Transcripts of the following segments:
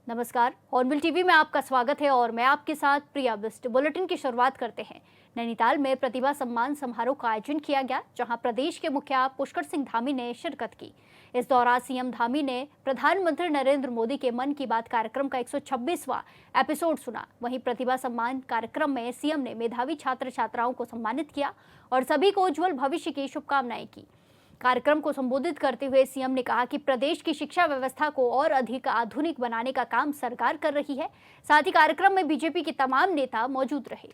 नमस्कार, hornbill TV में आपका स्वागत है और मैं आपके साथ प्रिया बिस्ट। बुलेटिन की शुरुआत करते हैं। नैनीताल में प्रतिभा सम्मान समारोह का आयोजन किया गया, जहां प्रदेश के मुखिया पुष्कर सिंह धामी ने शिरकत की। इस दौरान सीएम धामी ने प्रधानमंत्री नरेंद्र मोदी के मन की बात कार्यक्रम का 126वां एपिसोड सुना। वहीं प्रतिभा सम्मान कार्यक्रम में सीएम ने मेधावी छात्र छात्राओं को सम्मानित किया और सभी को उज्जवल भविष्य की शुभकामनाएं की। कार्यक्रम को संबोधित करते हुए सीएम ने कहा कि प्रदेश की शिक्षा व्यवस्था को और अधिक आधुनिक बनाने का काम सरकार कर रही है। साथ ही कार्यक्रम में बीजेपी के तमाम नेता मौजूद रहे।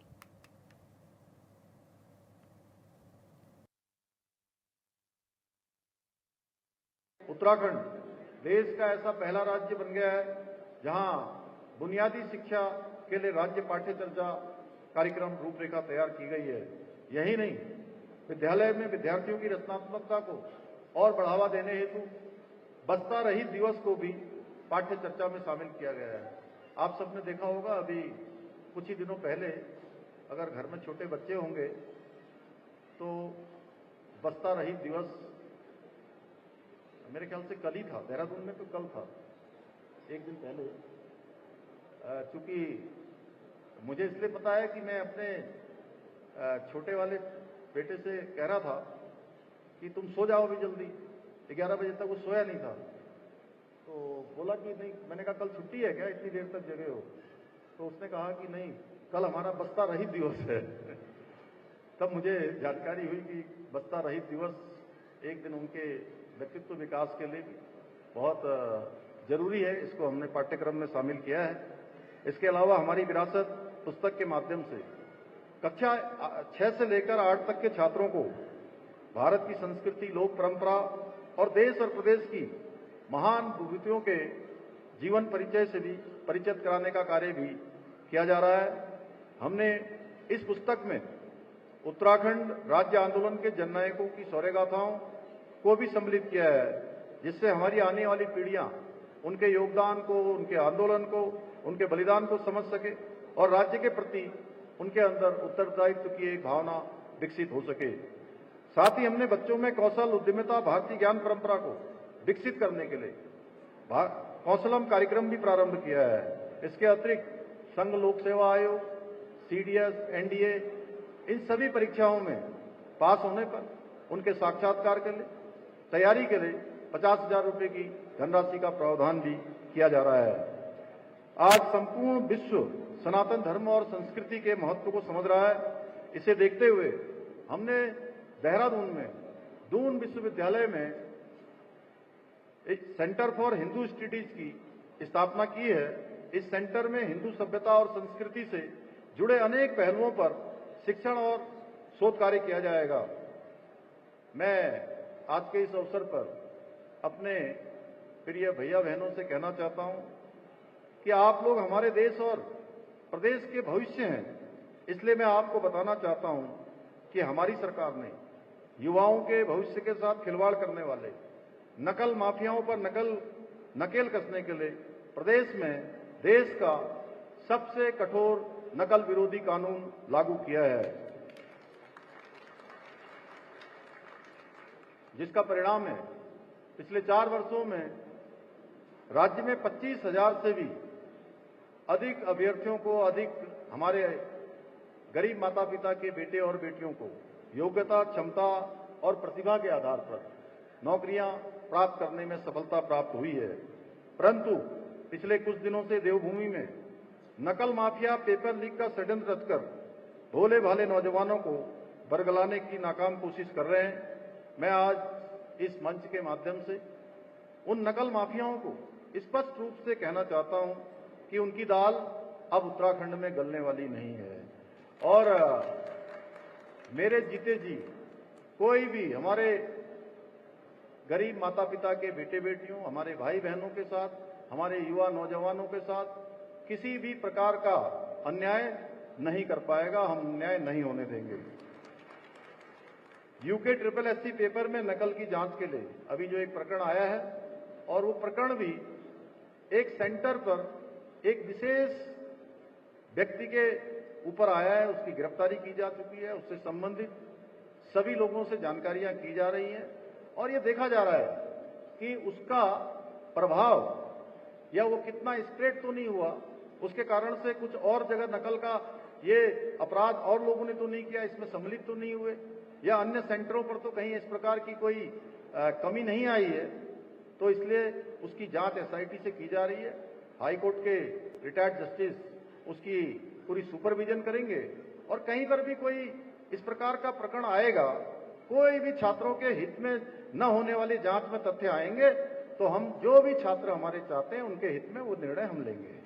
उत्तराखंड देश का ऐसा पहला राज्य बन गया है जहां बुनियादी शिक्षा के लिए राज्य पाठ्य चर्चा कार्यक्रम रूपरेखा तैयार की गई है। यही नहीं, विद्यालय में विद्यार्थियों की रचनात्मकता को और बढ़ावा देने हेतु बस्ता रहित दिवस को भी पाठ्य चर्चा में शामिल किया गया है। आप सबने देखा होगा, अभी कुछ ही दिनों पहले अगर घर में छोटे बच्चे होंगे तो बस्ता रहित दिवस मेरे ख्याल से कल ही था, देहरादून में तो कल था, एक दिन पहले। चूंकि मुझे इसलिए पता है कि मैं अपने छोटे वाले बेटे से कह रहा था कि तुम सो जाओ अभी जल्दी। 11 बजे तक वो सोया नहीं था, तो बोला कि नहीं, मैंने कहा कल छुट्टी है क्या, इतनी देर तक जगे हो? तो उसने कहा कि नहीं, कल हमारा बस्ता रहित दिवस है। तब मुझे जानकारी हुई कि बस्ता रहित दिवस एक दिन उनके व्यक्तित्व विकास के लिए भी बहुत जरूरी है। इसको हमने पाठ्यक्रम में शामिल किया है। इसके अलावा हमारी विरासत पुस्तक के माध्यम से कक्षा 6 से लेकर 8 तक के छात्रों को भारत की संस्कृति, लोक परंपरा और देश और प्रदेश की महान विभूतियों के जीवन परिचय से भी परिचित कराने का कार्य भी किया जा रहा है। हमने इस पुस्तक में उत्तराखंड राज्य आंदोलन के जननायकों की शौर्य गाथाओं को भी सम्मिलित किया है, जिससे हमारी आने वाली पीढ़ियां उनके योगदान को, उनके आंदोलन को, उनके बलिदान को समझ सके और राज्य के प्रति उनके अंदर उत्तरदायित्व की एक भावना विकसित हो सके। साथ ही हमने बच्चों में कौशल, उद्यमिता, भारतीय ज्ञान परंपरा को विकसित करने के लिए कौशलम कार्यक्रम भी प्रारंभ किया है। इसके अतिरिक्त संघ लोक सेवा आयोग, सीडीएस, एनडीए, इन सभी परीक्षाओं में पास होने पर उनके साक्षात्कार के लिए तैयारी के लिए 50,000 रुपए की धनराशि का प्रावधान भी किया जा रहा है। आज संपूर्ण विश्व सनातन धर्म और संस्कृति के महत्व को समझ रहा है। इसे देखते हुए हमने देहरादून में दून विश्वविद्यालय में एक सेंटर फॉर हिंदू स्टडीज की स्थापना की है। इस सेंटर में हिंदू सभ्यता और संस्कृति से जुड़े अनेक पहलुओं पर शिक्षण और शोध कार्य किया जाएगा। मैं आज के इस अवसर पर अपने प्रिय भैया बहनों से कहना चाहता हूं कि आप लोग हमारे देश और प्रदेश के भविष्य हैं। इसलिए मैं आपको बताना चाहता हूं कि हमारी सरकार ने युवाओं के भविष्य के साथ खिलवाड़ करने वाले नकल माफियाओं पर नकेल कसने के लिए प्रदेश में देश का सबसे कठोर नकल विरोधी कानून लागू किया है, जिसका परिणाम है पिछले 4 वर्षों में राज्य में 25,000 से भी अधिक अभ्यर्थियों को, अधिक हमारे गरीब माता पिता के बेटे और बेटियों को योग्यता, क्षमता और प्रतिभा के आधार पर नौकरियां प्राप्त करने में सफलता प्राप्त हुई है। परंतु पिछले कुछ दिनों से देवभूमि में नकल माफिया पेपर लीक का षड्यंत्र रचकर भोले भाले नौजवानों को बरगलाने की नाकाम कोशिश कर रहे हैं। मैं आज इस मंच के माध्यम से उन नकल माफियाओं को स्पष्ट रूप से कहना चाहता हूं कि उनकी दाल अब उत्तराखंड में गलने वाली नहीं है। और मेरे जीते जी कोई भी हमारे गरीब माता पिता के बेटे बेटियों, हमारे भाई बहनों के साथ, हमारे युवा नौजवानों के साथ किसी भी प्रकार का अन्याय नहीं कर पाएगा। हम अन्याय नहीं होने देंगे। यूके SSSC पेपर में नकल की जांच के लिए अभी जो एक प्रकरण आया है, और वो प्रकरण भी एक सेंटर पर एक विशेष व्यक्ति के ऊपर आया है। उसकी गिरफ्तारी की जा चुकी है, उससे संबंधित सभी लोगों से जानकारियां की जा रही हैं और ये देखा जा रहा है कि उसका प्रभाव या वो कितना स्प्रेड तो नहीं हुआ, उसके कारण से कुछ और जगह नकल का ये अपराध और लोगों ने तो नहीं किया, इसमें सम्मिलित तो नहीं हुए, या अन्य सेंटरों पर तो कहीं इस प्रकार की कोई कमी नहीं आई है, तो इसलिए उसकी जांच एसआईटी से की जा रही है। हाई कोर्ट के रिटायर्ड जस्टिस उसकी पूरी सुपरविजन करेंगे, और कहीं पर भी कोई इस प्रकार का प्रकरण आएगा, कोई भी छात्रों के हित में न होने वाली जांच में तथ्य आएंगे, तो हम जो भी छात्र हमारे चाहते हैं उनके हित में वो निर्णय हम लेंगे।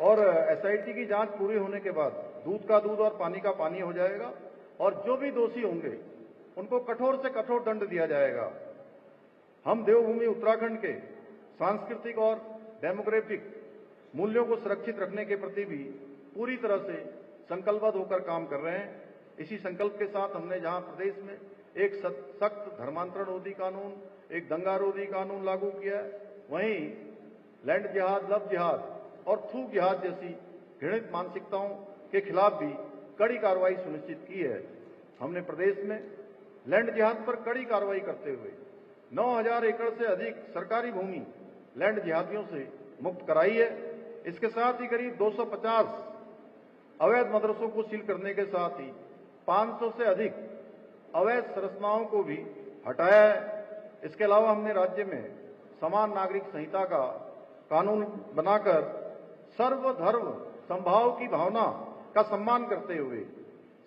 और एसआईटी की जांच पूरी होने के बाद दूध का दूध और पानी का पानी हो जाएगा, और जो भी दोषी होंगे उनको कठोर से कठोर दंड दिया जाएगा। हम देवभूमि उत्तराखंड के सांस्कृतिक और डेमोग्राफिक मूल्यों को सुरक्षित रखने के प्रति भी पूरी तरह से संकल्पबद्ध होकर काम कर रहे हैं। इसी संकल्प के साथ हमने जहां प्रदेश में एक सख्त धर्मांतरण रोधी कानून, एक दंगा रोधी कानून लागू किया है, वहीं लैंड जिहाद, लव जिहाद और थूक जिहाद जैसी घृणित मानसिकताओं के खिलाफ भी कड़ी कार्रवाई सुनिश्चित की है। हमने प्रदेश में लैंड जिहाद पर कड़ी कार्रवाई करते हुए 9000 एकड़ से अधिक सरकारी भूमि लैंड जिहादियों से मुक्त कराई है। इसके साथ ही करीब 250 अवैध मदरसों को सील करने के साथ ही 500 से अधिक अवैध संरचनाओं को भी हटाया है। इसके अलावा हमने राज्य में समान नागरिक संहिता का कानून बनाकर सर्वधर्म समभाव की भावना का सम्मान करते हुए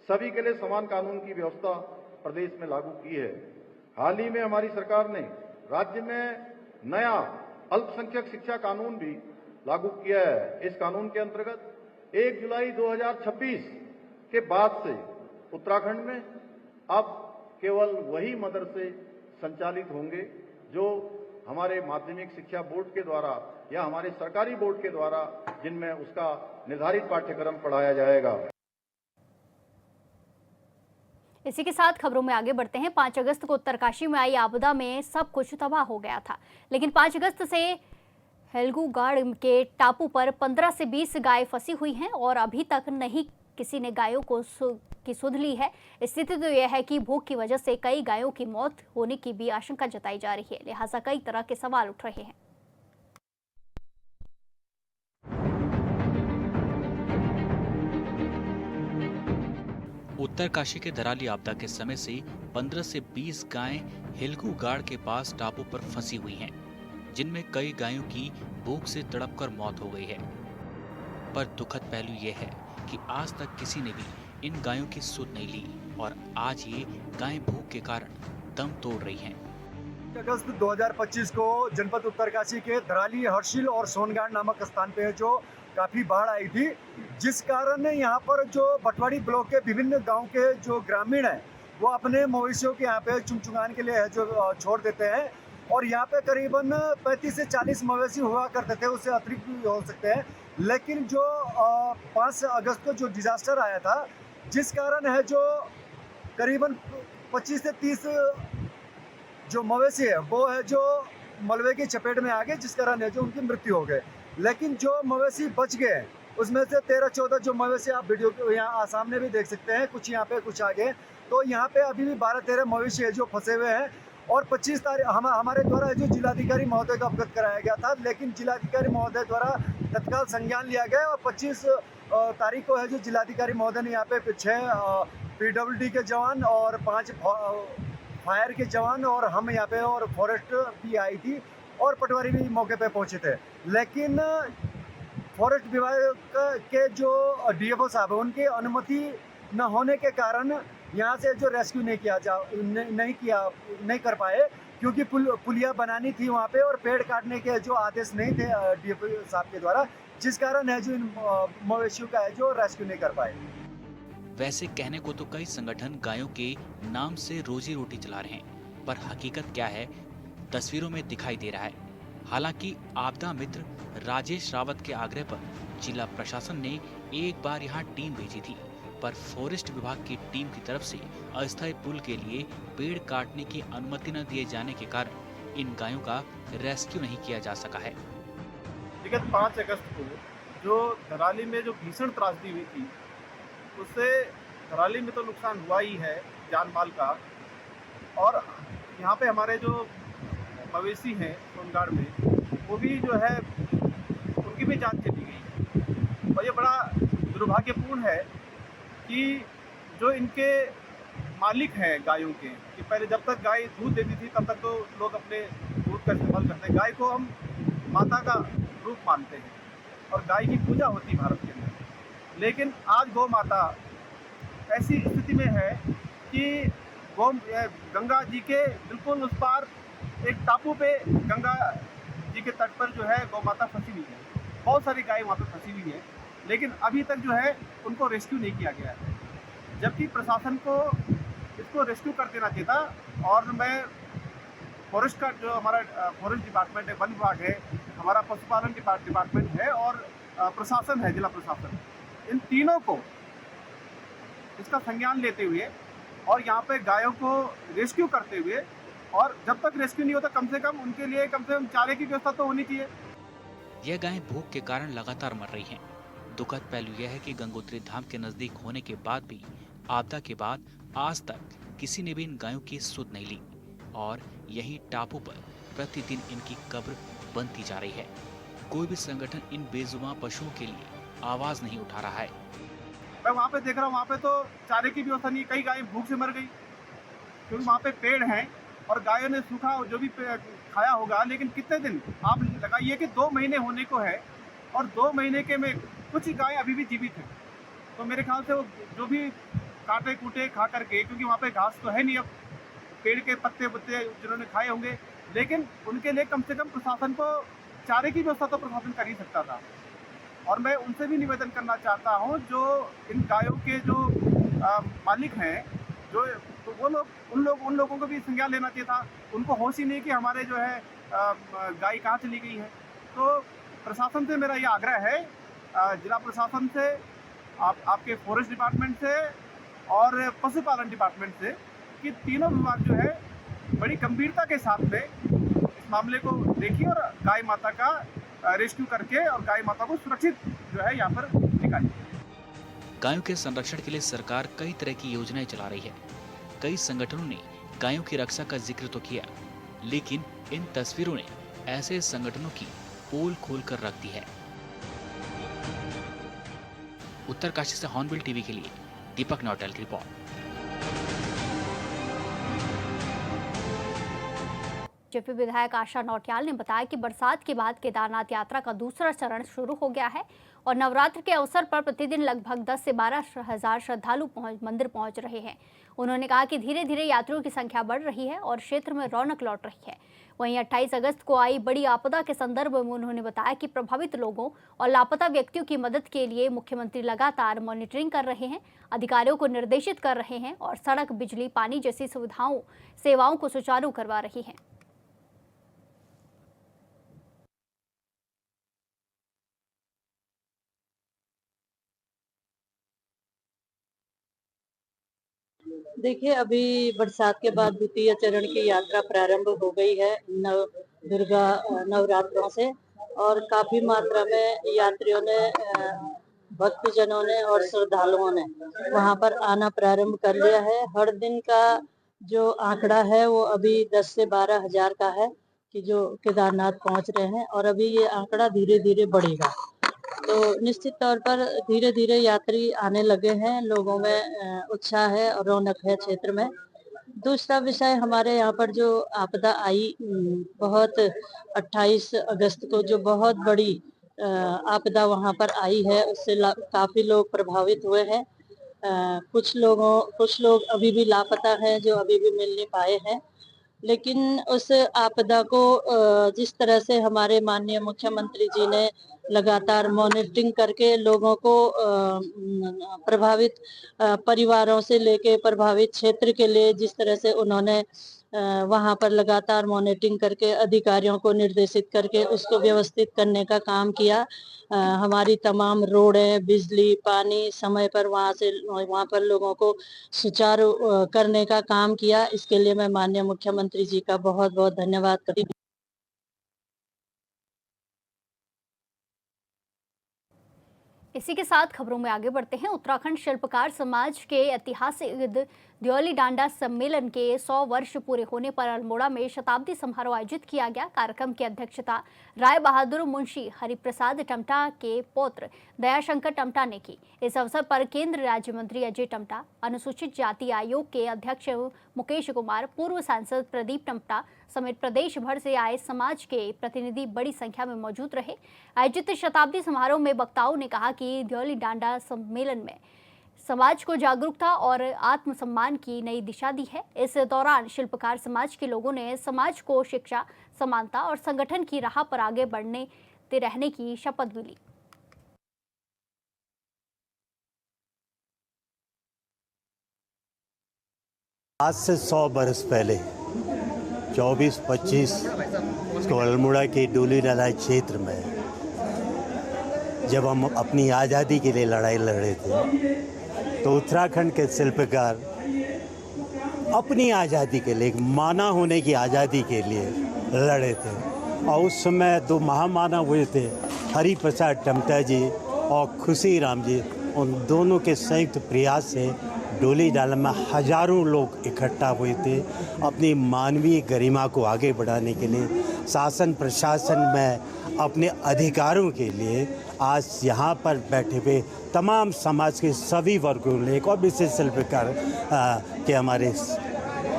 सभी के लिए समान कानून की व्यवस्था प्रदेश में लागू की है। हाल ही में हमारी सरकार ने राज्य में नया अल्पसंख्यक शिक्षा कानून भी लागू किया है। इस कानून के अंतर्गत 1 जुलाई 2026 के बाद से उत्तराखंड में अब केवल वही मदरसे संचालित होंगे जो हमारे माध्यमिक शिक्षा बोर्ड के द्वारा या हमारे सरकारी बोर्ड के द्वारा जिनमें उसका निर्धारित पाठ्यक्रम पढ़ाया जाएगा। इसी के साथ खबरों में आगे बढ़ते हैं। 5 अगस्त को उत्तरकाशी में आई आपदा में सब कुछ तबाह हो गया था, लेकिन 5 अगस्त से हेलगूगाड़ के टापू पर 15 से 20 गाय फंसी हुई हैं और अभी तक नहीं किसी ने गायों को की सुध ली है। स्थिति तो यह है कि भूख की वजह से कई गायों की मौत होने की भी आशंका जताई जा रही है, लिहाजा कई तरह के सवाल उठ रहे हैं। उत्तरकाशी के धराली आपदा के समय से 15 से 20 गायें हेलगूगाड़ के पास टापू पर फंसी हुई हैं, जिनमें कई गायों की भूख से तड़पकर मौत हो गई है। पर दुखद पहलू यह है कि आज तक किसी ने भी इन गायों की सुध नहीं ली और आज ये गायें भूख के कारण दम तोड़ रही हैं। अगस्त 2025 को जनपद उत्तरकाशी के धराली, हर्षिल और सोनगाड़ नामक स्थान पे जो काफ़ी बाढ़ आई थी, जिस कारण यहाँ पर जो बटवाड़ी ब्लॉक के विभिन्न गांव के जो ग्रामीण हैं वो अपने मवेशियों के यहाँ पे चुनचुगान के लिए है जो छोड़ देते हैं, और यहाँ पे करीबन 35 से 40 मवेशी हुआ करते थे, उससे अतिरिक्त भी हो सकते हैं। लेकिन जो 5 अगस्त को जो डिजास्टर आया था, जिस कारण है जो करीबन 25 से 30 जो मवेशी है वो है जो मलबे की चपेट में आ गए, जिस कारण है जो उनकी मृत्यु हो गई। लेकिन जो मवेशी बच गए उसमें से 13-14 जो मवेशी आप वीडियो के यहाँ सामने भी देख सकते हैं, कुछ यहाँ पे कुछ आगे, तो यहाँ पे अभी भी 12-13 मवेशी है जो फंसे हुए हैं। और 25 तारीख हमारे द्वारा जो जिलाधिकारी महोदय को अवगत कराया गया था, लेकिन जिलाधिकारी महोदय द्वारा तत्काल संज्ञान लिया गया और 25 तारीख को है जो जिलाधिकारी महोदय ने यहाँ पे 6 PWD के जवान और 5 फायर के जवान और हम यहाँ पे और फॉरेस्ट भी आई थी और पटवारी भी मौके पे पहुँचे थे। लेकिन फॉरेस्ट विभाग के जो DFO साहब है उनकी अनुमति न होने के कारण यहाँ से जो रेस्क्यू नहीं कर पाए, क्योंकि पुलिया बनानी थी वहाँ पे और पेड़ काटने के जो आदेश नहीं थे DFO साहब के द्वारा, जिस कारण है जो इन मवेशियों का है जो रेस्क्यू नहीं कर पाए। वैसे कहने को तो कई संगठन गायों के नाम से रोजी रोटी चला रहे हैं, पर हकीकत क्या है तस्वीरों में दिखाई दे रहा है। हालांकि आपदा मित्र राजेश रावत के आग्रह पर जिला प्रशासन ने एक बार यहां टीम भेजी थी, पर फॉरेस्ट विभाग की टीम की तरफ से अस्थायी पुल के लिए पेड़ काटने की अनुमति न दिए जाने के कारण इन गायों का रेस्क्यू नहीं किया जा सका है। विगत 5 अगस्त को जो धराली में जो भीषण त्रासदी हुई थी, उससे धराली में तो नुकसान हुआ ही है जान माल का, और यहाँ पे हमारे जो मवेशी हैं सोनगाड़ में वो भी जो है उनकी भी जान चली गई। और ये बड़ा दुर्भाग्यपूर्ण है कि जो इनके मालिक हैं गायों के, कि पहले जब तक गाय दूध देती थी तब तक तो लोग अपने दूध का इस्तेमाल करते हैं। गाय को हम माता का रूप मानते हैं और गाय की पूजा होती है भारत के अंदर। लेकिन आज गौ माता ऐसी स्थिति में है कि गंगा जी के बिल्कुल उस पार एक टापू पे गंगा जी के तट पर जो है गौ माता फंसी हुई है। बहुत सारी गाय वहाँ पे फंसी हुई है, लेकिन अभी तक जो है उनको रेस्क्यू नहीं किया गया है, जबकि प्रशासन को इसको रेस्क्यू कर देना चाहिए था। और मैं फॉरेस्ट का जो हमारा फॉरेस्ट डिपार्टमेंट है, वन विभाग है, हमारा पशुपालन डिपार्टमेंट है और प्रशासन है, जिला प्रशासन, इन तीनों को इसका संज्ञान लेते हुए और यहाँ पे गायों को रेस्क्यू करते हुए, और जब तक रेस्क्यू नहीं होता कम से कम उनके लिए कम से कम चारे की व्यवस्था तो होनी चाहिए। यह गायें भूख के कारण लगातार मर रही हैं। दुखद पहलू यह है कि गंगोत्री धाम के नजदीक होने के बाद भी आपदा के बाद आज तक किसी ने भी इन गायों की सुध नहीं ली और यही टापू पर प्रतिदिन इनकी कब्र बनती जा रही है। कोई भी संगठन इन बेजुबान पशुओं के लिए आवाज नहीं उठा रहा है। मैं वहाँ पे देख रहा हूँ, वहाँ पे तो चारे की व्यवस्था नहीं, कई गायें भूख से मर गई क्योंकि वहाँ पे पेड़ हैं और गायों ने सूखा जो भी खाया होगा। लेकिन कितने दिन आप लगाइए कि 2 महीने होने को है और 2 महीने के में कुछ गायें अभी भी जीवित हैं। तो मेरे ख्याल से वो जो भी काटे कूटे खा करके, क्योंकि वहाँ पे घास तो है नहीं, अब पेड़ के पत्ते जिन्होंने खाए होंगे, लेकिन उनके लिए कम से कम प्रशासन को चारे की व्यवस्था तो प्रशासन कर ही सकता था। और मैं उनसे भी निवेदन करना चाहता हूँ, जो इन गायों के जो मालिक हैं, जो तो वो लोग उन लोगों को भी संज्ञान लेना चाहिए था। उनको होश ही नहीं कि हमारे जो है गाय कहाँ चली गई है। तो प्रशासन से मेरा ये आग्रह है, जिला प्रशासन से, आपके फॉरेस्ट डिपार्टमेंट से और पशुपालन डिपार्टमेंट से, कि तीनों विभाग जो है बड़ी गंभीरता के साथ में इस मामले को देखिए और गाय माता का रेस्क्यू करके और गाय माता को सुरक्षित जो है यहाँ पर निकालिए। गायों के संरक्षण के लिए सरकार कई तरह की योजनाएं चला रही है। कई संगठनों ने गायों की रक्षा का जिक्र तो किया, लेकिन इन तस्वीरों ने ऐसे संगठनों की पोल खोल कर रख दी है। उत्तरकाशी से हॉर्नबिल टीवी के लिए दीपक नौटियाल की रिपोर्ट। जेपी विधायक आशा नौटियाल ने बताया कि बरसात के बाद केदारनाथ यात्रा का दूसरा चरण शुरू हो गया है और नवरात्र के अवसर पर प्रतिदिन लगभग 10 से 12 हजार श्रद्धालु मंदिर पहुंच रहे हैं। उन्होंने कहा कि धीरे धीरे यात्रियों की संख्या बढ़ रही है और क्षेत्र में रौनक लौट रही है। वहीं 28 अगस्त को आई बड़ी आपदा के संदर्भ में उन्होंने बताया कि प्रभावित लोगों और लापता व्यक्तियों की मदद के लिए मुख्यमंत्री लगातार मॉनिटरिंग कर रहे हैं, अधिकारियों को निर्देशित कर रहे हैं और सड़क, बिजली, पानी जैसी सेवाओं को सुचारू करवा रही हैं। देखिए, अभी बरसात के बाद द्वितीय चरण की यात्रा प्रारंभ हो गई है दुर्गा नवरात्रों से, और काफी मात्रा में यात्रियों ने, भक्तजनों ने और श्रद्धालुओं ने वहां पर आना प्रारंभ कर लिया है। हर दिन का जो आंकड़ा है वो अभी 10 से 12 हजार का है कि जो केदारनाथ पहुंच रहे हैं, और अभी ये आंकड़ा धीरे धीरे बढ़ेगा। तो निश्चित तौर पर धीरे धीरे यात्री आने लगे हैं, लोगों में उत्साह है और रौनक है क्षेत्र में। दूसरा विषय, हमारे यहाँ पर जो आपदा आई, बहुत 28 अगस्त को जो बहुत बड़ी आपदा वहाँ पर आई है, उससे काफी लोग प्रभावित हुए हैं। कुछ लोग अभी भी लापता हैं, जो अभी भी मिल नहीं पाए हैं। लेकिन उस आपदा को जिस तरह से हमारे माननीय मुख्यमंत्री जी ने लगातार मॉनिटरिंग करके लोगों को प्रभावित परिवारों से लेके प्रभावित क्षेत्र के लिए जिस तरह से उन्होंने वहां पर लगातार मॉनिटरिंग करके अधिकारियों को निर्देशित करके उसको व्यवस्थित करने का काम किया, हमारी तमाम रोडें, बिजली, पानी समय पर वहां पर लोगों को सुचारू करने का काम किया। इसके लिए मैं माननीय मुख्यमंत्री जी का बहुत बहुत धन्यवाद करती हूँ। इसी के साथ खबरों में आगे बढ़ते हैं। उत्तराखंड शिल्पकार समाज के ऐतिहासिक द्योली डांडा सम्मेलन के 100 वर्ष पूरे होने पर अल्मोड़ा में शताब्दी समारोह आयोजित किया गया। कार्यक्रम की अध्यक्षता राय बहादुर मुंशी हरिप्रसाद टमटा के पौत्र दयाशंकर टमटा ने की। इस अवसर पर केंद्र राज्य मंत्री अजय टमटा, अनुसूचित जाति आयोग के अध्यक्ष मुकेश कुमार, पूर्व सांसद प्रदीप टमटा समेत प्रदेश भर से आए समाज के प्रतिनिधि बड़ी संख्या में मौजूद रहे। आयोजित शताब्दी समारोह में वक्ताओं ने कहा कि द्योली डांडा सम्मेलन में समाज को जागरूकता और आत्मसम्मान की नई दिशा दी है। इस दौरान शिल्पकार समाज के लोगों ने समाज को शिक्षा, समानता और संगठन की राह पर आगे बढ़ने रहने की शपथ भी ली। आज से 100 बरस पहले 24-25 को अल्मोड़ा के डोली डाला क्षेत्र में जब हम अपनी आज़ादी के लिए लड़ाई लड़ रहे थे, तो उत्तराखंड के शिल्पकार अपनी आज़ादी के लिए, माना होने की आज़ादी के लिए लड़े थे। और उस समय 2 महामानव हुए थे, हरिप्रसाद टमटा जी और खुशी राम जी। उन दोनों के संयुक्त प्रयास से डोली डाला में हजारों लोग इकट्ठा हुए थे अपनी मानवीय गरिमा को आगे बढ़ाने के लिए, शासन प्रशासन में अपने अधिकारों के लिए। आज यहाँ पर बैठे हुए तमाम समाज के सभी वर्गों ने, एक और विशेष शिल्पकार के हमारे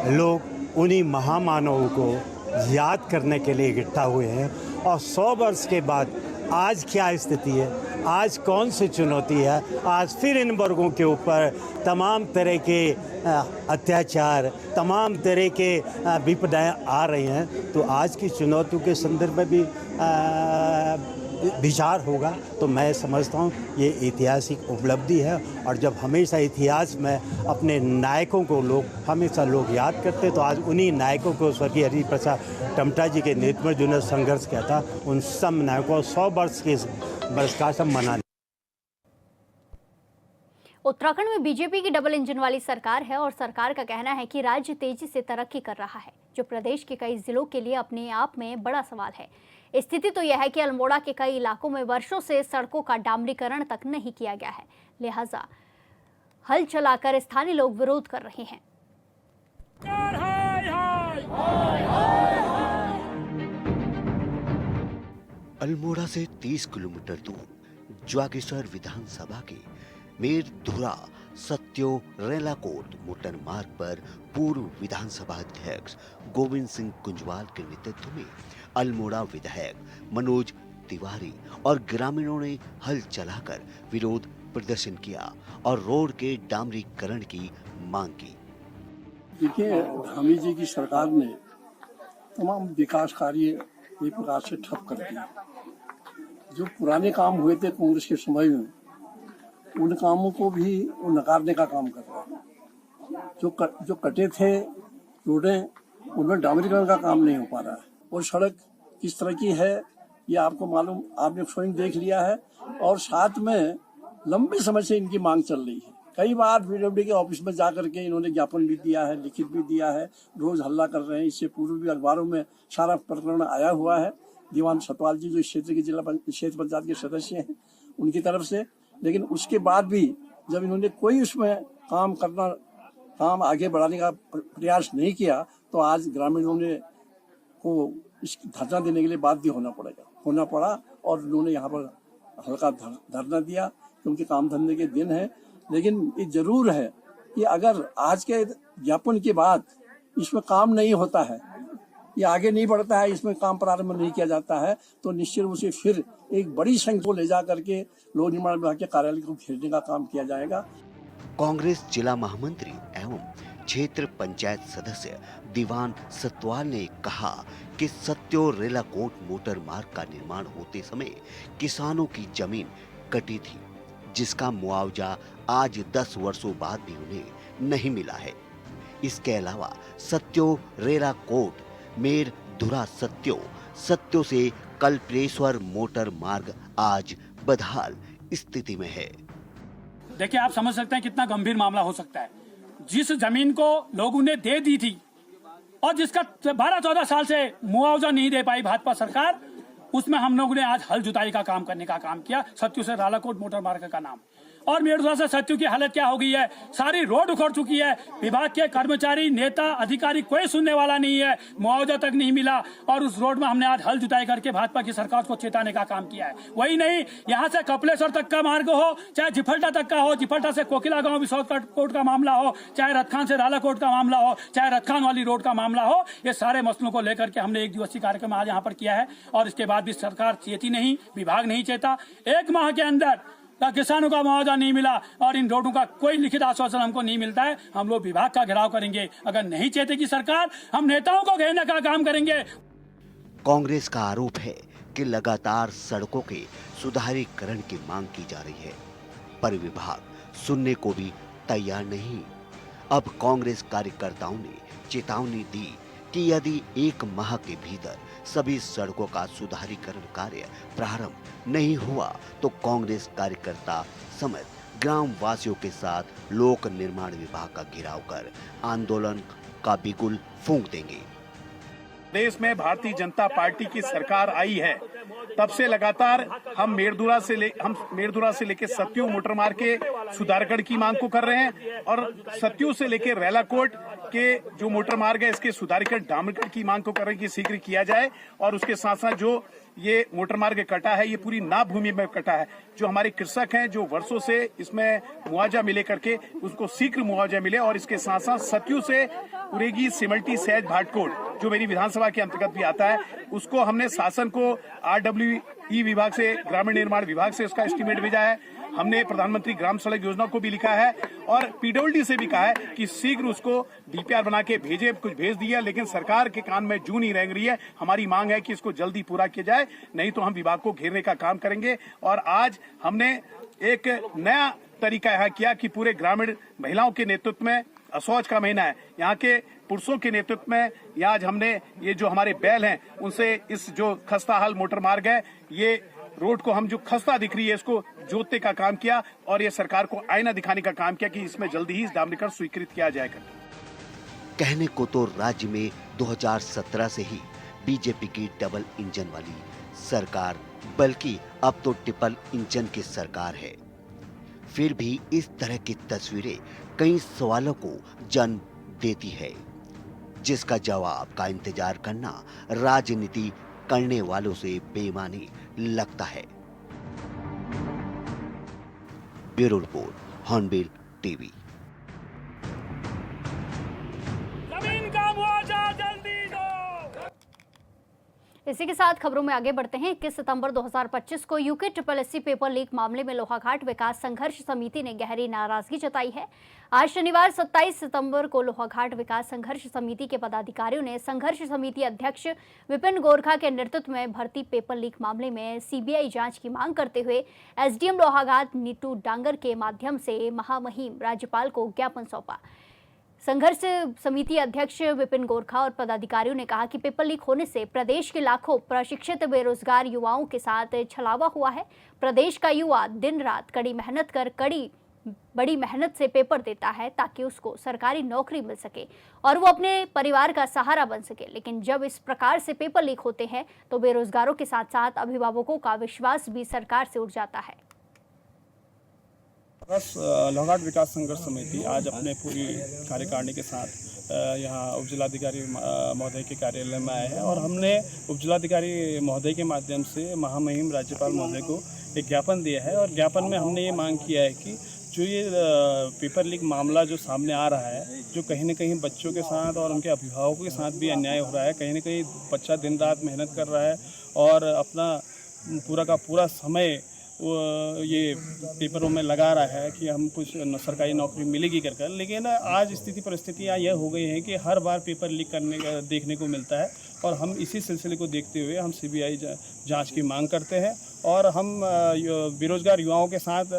लोग उन्हीं महामानवों को याद करने के लिए इकट्ठा हुए हैं। और 100 वर्ष के बाद आज क्या स्थिति है, आज कौन सी चुनौती है, आज फिर इन वर्गों के ऊपर तमाम तरह के अत्याचार, तमाम तरह के विपदाएं आ रही हैं। तो आज की चुनौतियों के संदर्भ में भी विचार होगा। तो मैं समझता हूँ ये ऐतिहासिक उपलब्धि है। और जब हमेशा इतिहास में अपने नायकों को हमेशा लोग याद करते, तो आज उन्हीं नायकों को स्वर्गीय हरिप्रसाद टमटा जी के नेतृत्व में जिन्होंने संघर्ष किया था, उन सब नायकों 100 वर्ष के वर्षगांठ मनाने। उत्तराखंड में बीजेपी की डबल इंजन वाली सरकार है और सरकार का कहना है कि राज्य तेजी से तरक्की कर रहा है, जो प्रदेश के कई जिलों के लिए अपने आप में बड़ा सवाल है। स्थिति तो यह है कि अल्मोड़ा के कई इलाकों में वर्षों से सड़कों का डामरीकरण तक नहीं किया गया है, लिहाजा हल चलाकर स्थानीय लोग विरोध कर रहे हैं। अल्मोड़ा से 30 किलोमीटर दूर ज्वागेश्वर विधानसभा के मेरधुरा सत्यो रेलाकोट मोटर मार्ग पर पूर्व विधानसभा अध्यक्ष गोविंद सिंह कुंजवाल के नेतृत्व में अल्मोड़ा विधायक मनोज तिवारी और ग्रामीणों ने हल चलाकर विरोध प्रदर्शन किया और रोड के डामरीकरण की मांग की। देखिए, धामी जी की सरकार ने तमाम विकास कार्य एक प्रकार से ठप कर दिए। जो पुराने काम हुए थे कांग्रेस के समय में, उन कामों को भी वो नकारने का काम कर रहा है। जो कटे थे रोडें, उनमें डामरीकरण का काम नहीं हो पा रहा है। और सड़क किस तरह की है ये आपको मालूम, आपने स्वयं देख लिया है। और साथ में लंबे समय से इनकी मांग चल रही है। कई बार पीडब्ल्यूडी के ऑफिस में जा करके इन्होंने ज्ञापन भी दिया है, लिखित भी दिया है, रोज हल्ला कर रहे हैं। इससे पूर्व भी अखबारों में सारा प्रकरण आया हुआ है। दीवान सतवाल जी जो इस क्षेत्र के क्षेत्र पंचायत के सदस्य हैं, उनकी तरफ से। लेकिन उसके बाद भी जब इन्होंने कोई उसमें काम आगे बढ़ाने का प्रयास नहीं किया, तो आज ग्रामीणों ने को इस धरना देने के लिए बाध्य होना पड़ा। और उन्होंने यहाँ पर हल्का धरना दिया क्योंकि काम धंधे के दिन है। लेकिन ये जरूर है कि अगर आज के ज्ञापन के बाद इसमें काम नहीं होता है, ये आगे नहीं बढ़ता है, इसमें काम प्रारंभ नहीं किया जाता है, तो निश्चित रूप से फिर एक बड़ी संख्या को ले जा करके लोक निर्माण विभाग के कार्यालय को घेरने का काम किया जाएगा। कांग्रेस जिला महामंत्री एवं क्षेत्र पंचायत सदस्य दीवान सतवाल ने कहा कि सत्यो रेलाकोट मोटर मार्ग का निर्माण होते समय किसानों की जमीन कटी थी, जिसका मुआवजा आज 10 वर्षों बाद भी उन्हें नहीं मिला है। इसके अलावा सत्यो रेलाकोट मेरधुरा सत्यो से कल्पेश्वर मोटर मार्ग आज बदहाल स्थिति में है। देखिए, आप समझ सकते हैं कितना गंभीर मामला हो सकता है। जिस जमीन को लोगों ने दे दी थी और जिसका 12-14 साल से मुआवजा नहीं दे पाई भाजपा सरकार, उसमें हम लोगों ने आज हल जुताई का काम करने का काम किया, सत्यू से रालाकोट मोटर मार्ग का नाम। और मेरदुरा से सत्यू की हालत क्या हो गई है, सारी रोड उखड़ चुकी है। विभाग के कर्मचारी, नेता, अधिकारी कोई सुनने वाला नहीं है, मुआवजा तक नहीं मिला। और उस रोड में हमने आज हल जुताई करके भाजपा की सरकार को चेताने का काम किया है। वही नहीं, यहाँ से कपिलेश्वर तक का मार्ग हो, चाहे जिफल्टा तक का हो, जिफल्टा से कोकिला गांव बिसौत का मामला हो, चाहे रतखान से रालाकोट का मामला हो, चाहे रतखान वाली रोड का मामला हो, ये सारे मसलों को लेकर के हमने 1 दिवसीय कार्यक्रम आज यहाँ पर किया है। और इसके बाद भी सरकार चेती नहीं, विभाग नहीं चेता। 1 माह के अंदर किसानों का मुआवजा नहीं मिला और इन रोडों का कोई लिखित आश्वासन हमको नहीं मिलता है। हम लोग विभाग का घेराव करेंगे। अगर नहीं चेतेगी सरकार, हम नेताओं को घेरने का काम करेंगे। कांग्रेस का आरोप है कि लगातार सड़कों के सुधारीकरण की मांग की जा रही है, पर विभाग सुनने को भी तैयार नहीं। अब कांग्रेस कार्यकर्ताओं ने चेतावनी दी कि यदि 1 माह के भीतर सभी सड़कों का सुधारीकरण कार्य प्रारंभ नहीं हुआ तो कांग्रेस कार्यकर्ता समेत ग्राम वासियों के साथ लोक निर्माण विभाग का घेराव कर आंदोलन का बिगुल फूंक देंगे। देश में भारतीय जनता पार्टी की सरकार आई है, तब से लगातार हम मेरदुरा से लेकर सत्यू मोटर मार्ग के सुधारीकरण की मांग को कर रहे हैं और सत्यू से लेकर रेलाकोट के जो मोटर मार्ग है इसके सुधारीकरण डामरीकरण की मांग को कर रहे हैं कि शीघ्र किया जाए। और उसके साथ साथ जो ये मोटर मार्ग कटा है, ये पूरी नाप भूमि में कटा है। जो हमारे कृषक हैं, जो वर्षों से इसमें मुआवजा मिले करके उनको शीघ्र मुआवजा मिले। और इसके साथ साथ सत्यू से उरेगी सिमल्टी सहज भाटकोट जो मेरी विधानसभा के अंतर्गत भी आता है, उसको हमने शासन को RWE विभाग से, ग्रामीण निर्माण विभाग से उसका एस्टीमेट भेजा है। हमने प्रधानमंत्री ग्राम सड़क योजना को भी लिखा है और PWD से भी कहा है कि शीघ्र उसको DPR बना के भेजे। कुछ भेज दिया, लेकिन सरकार के कान में जू नहीं रेंग रही है। हमारी मांग है कि इसको जल्दी पूरा किया जाए, नहीं तो हम विभाग को घेरने का काम करेंगे। और आज हमने एक नया तरीका यहाँ किया कि पूरे ग्रामीण महिलाओं के नेतृत्व में, शौच का महीना है, यहाँ के पुरुषों के नेतृत्व में आज हमने ये जो हमारे बैल हैं उनसे इस जो खस्ता हाल मोटर मार्ग है, ये रोड को हम जो खस्ता दिख रही है इसको जोतने का काम किया और ये सरकार को आईना दिखाने का काम किया कि इसमें जल्दी ही डामरीकरण स्वीकृत किया जाएगा। कहने को तो राज्य में 2017 से ही बीजेपी की डबल इंजन वाली सरकार, बल्कि अब तो ट्रिपल इंजन की सरकार है। फिर भी इस तरह की तस्वीरें कई सवालों को जन्म देती है, जिसका जवाब का इंतजार करना राजनीति करने वालों से बेईमानी लगता है। Bureau report, hornbill TV. जमीन का मुआवजा जल्दी दो। इसी के साथ खबरों में आगे बढ़ते हैं। 21 सितंबर 2025 को यूके SSSC पेपर लीक मामले में लोहाघाट विकास संघर्ष समिति ने गहरी नाराजगी जताई है। आज शनिवार 27 सितंबर को लोहाघाट विकास संघर्ष समिति के पदाधिकारियों ने संघर्ष समिति अध्यक्ष विपिन गोरखा के नेतृत्व में भर्ती पेपर लीक मामले में CBI जांच की मांग करते हुए SDM लोहाघाट नीतू डांगर के माध्यम से महामहिम राज्यपाल को ज्ञापन सौंपा। संघर्ष समिति अध्यक्ष विपिन गोरखा और पदाधिकारियों ने कहा कि पेपर लीक होने से प्रदेश के लाखों प्रशिक्षित बेरोजगार युवाओं के साथ छलावा हुआ है। प्रदेश का युवा दिन रात कड़ी मेहनत कर बड़ी मेहनत से पेपर देता है ताकि उसको सरकारी नौकरी मिल सके और वो अपने परिवार का सहारा बन सके, लेकिन जब इस प्रकार से पेपर लीक होते हैं तो बेरोजगारों के साथ साथ अभिभावकों का विश्वास भी सरकार से उठ जाता है। लोहाघाट विकास संघर्ष समिति आज अपने पूरी कार्यकारिणी के साथ यहाँ उपजिलाधिकारी महोदय के कार्यालय में आए हैं और हमने उपजिलाधिकारी महोदय के माध्यम से महामहिम राज्यपाल महोदय को एक ज्ञापन दिया है। और ज्ञापन में हमने ये मांग किया है कि जो ये पेपर लीक मामला जो सामने आ रहा है, जो कहीं ना कहीं बच्चों के साथ और उनके अभिभावकों के साथ भी अन्याय हो रहा है। कहीं ना कहीं बच्चा दिन रात मेहनत कर रहा है और अपना पूरा का पूरा समय ये पेपरों में लगा रहा है कि हम कुछ सरकारी नौकरी मिलेगी कर, लेकिन आज स्थिति परिस्थितियाँ यह हो गई हैं कि हर बार पेपर लीक करने का देखने को मिलता है। और हम इसी सिलसिले को देखते हुए हम CBI जांच की मांग करते हैं और हम बेरोजगार युवाओं के साथ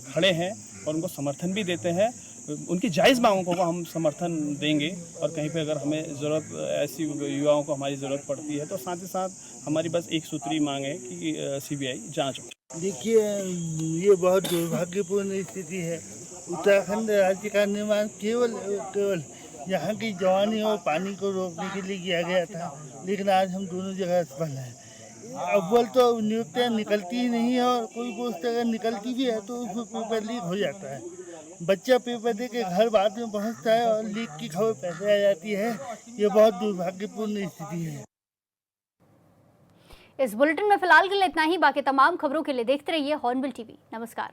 खड़े हैं और उनको समर्थन भी देते हैं। उनकी जायज़ मांगों को हम समर्थन देंगे और कहीं पे अगर हमें ज़रूरत, ऐसी युवाओं को हमारी ज़रूरत पड़ती है तो साथ ही साथ हमारी बस एक सूत्री मांग है कि CBI जांच हो। देखिए, ये बहुत दुर्भाग्यपूर्ण स्थिति है। उत्तराखंड राज्य का निर्माण केवल यहाँ की जवानी और पानी को रोकने के लिए किया गया था, लेकिन आज हम दोनों जगह असफल हैं। अव्वल तो नियुक्तियाँ निकलती ही नहीं है, और कोई पोस्ट अगर निकलती भी है तो उसमें पेपर लीक हो जाता है। बच्चा पेपर दे के घर बाद में पहुँचता है और लीक की खबर पहले आ जाती है। ये बहुत दुर्भाग्यपूर्ण स्थिति है। इस बुलेटिन में फिलहाल के लिए इतना ही। बाकी तमाम खबरों के लिए देखते रहिए हॉर्नबिल टीवी। नमस्कार।